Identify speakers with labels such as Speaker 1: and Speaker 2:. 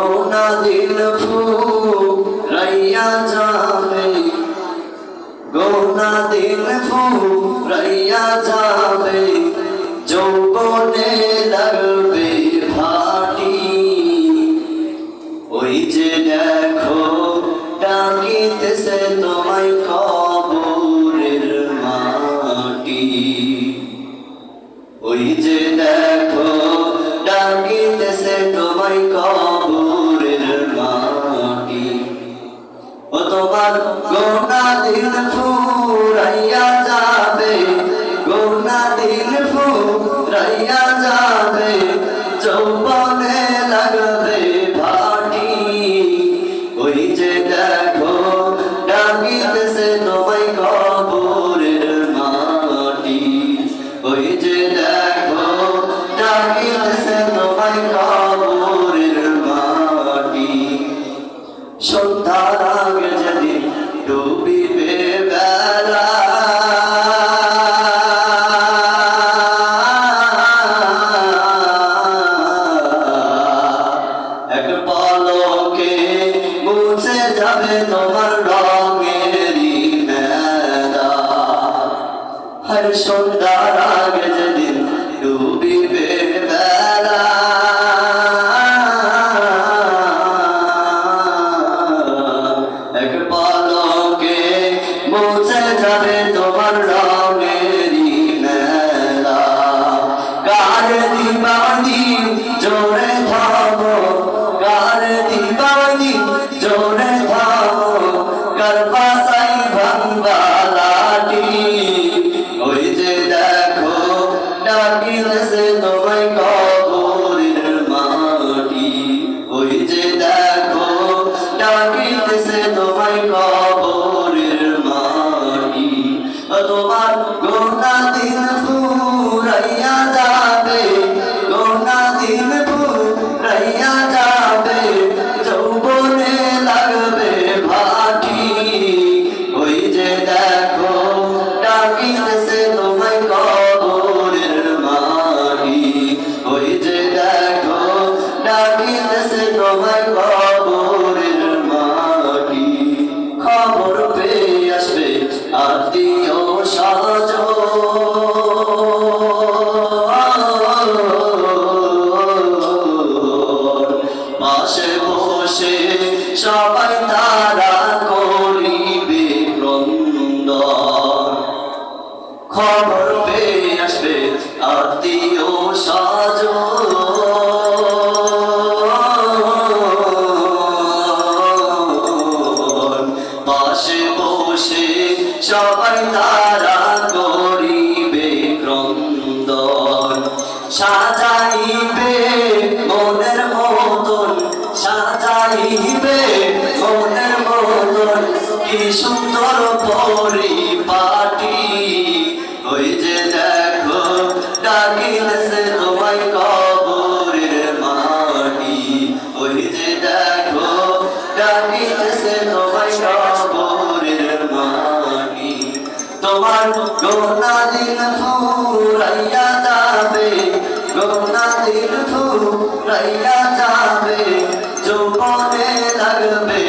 Speaker 1: গোনা দিল ফুরাইয়া যাবে, গোনা দিল ফুরাইয়া যাবে, যৌবনে লাগবে ভাটি। ওই যে দেখো ডাকিতেছে তোমায় কবরের মাটি, ওই যে দেখো ডাকিতেছে তোমায় কবরের মাটি। ও তোমার গোনা দিল ফুরাইয়া যাবে, গোনা দিল ফুরাইয়া যাবে, যৌবনে লাগবে ভাটি। ওই যে দেখো ডাকিতেছে তোমায় কবরের মাটি, ওই যে দেখো ডাকিতেছে তোমায় কবরের মাটি। সন্ধ্যার আগে যেদিন ডুবিবে বেলা, এক পলকে মুছে যাবে তোমার রঙেরই মেলা। হর সন্ধ্যার আগে যেদিন ডুবিবে বেলা, এক পলকে মুছে যাবে তোমার রঙেরই মেলা। কার দিবানি জোরে থামো, কার দিবানি জোরে থামো, কার বাসাই ভাঙবা লাঠি। ওই যে দেখো ডাকিতেছে তোমায় কবরের মাটি, ওই যে দেখো ডাকিতেছে তোমায় কবরের মাটি। তোমার গোনা দিল ফুরাইয়া যাবে, গোনা দিল ফুরাইয়া যাবে, যৌবনে লাগবে ভাটি। ওই যে দেখো ডাকিতেছে তোমায় কবরের মাটি, ওই যে দেখো ডাকিতেছে তোমায় কবরের মাটি। খবর পেয়ে আসবে আত্মীয় স্বজন, পাশে বসে সবাই তারা করিবে ক্রন্দন। খবর পেয়ে আসবে আত্মীয় স্বজন, পাশে বসে সবাই তারা করিবে ক্রন্দন। সাজাইবে মনের মতন, সাজাইবে মনের মতন, কি সুন্দর পরিপাটি। ওই যে দেখো ডাকিতেছে তোমায় কবরের মাটি, ওই যে দেখো ডাকিতেছে তোমায় কবরের মাটি। তোমার গোনা দিল ফুরাইয়া যাবে, গোনা দিল ফুরাইয়া যাবে, যৌবনে লাগবে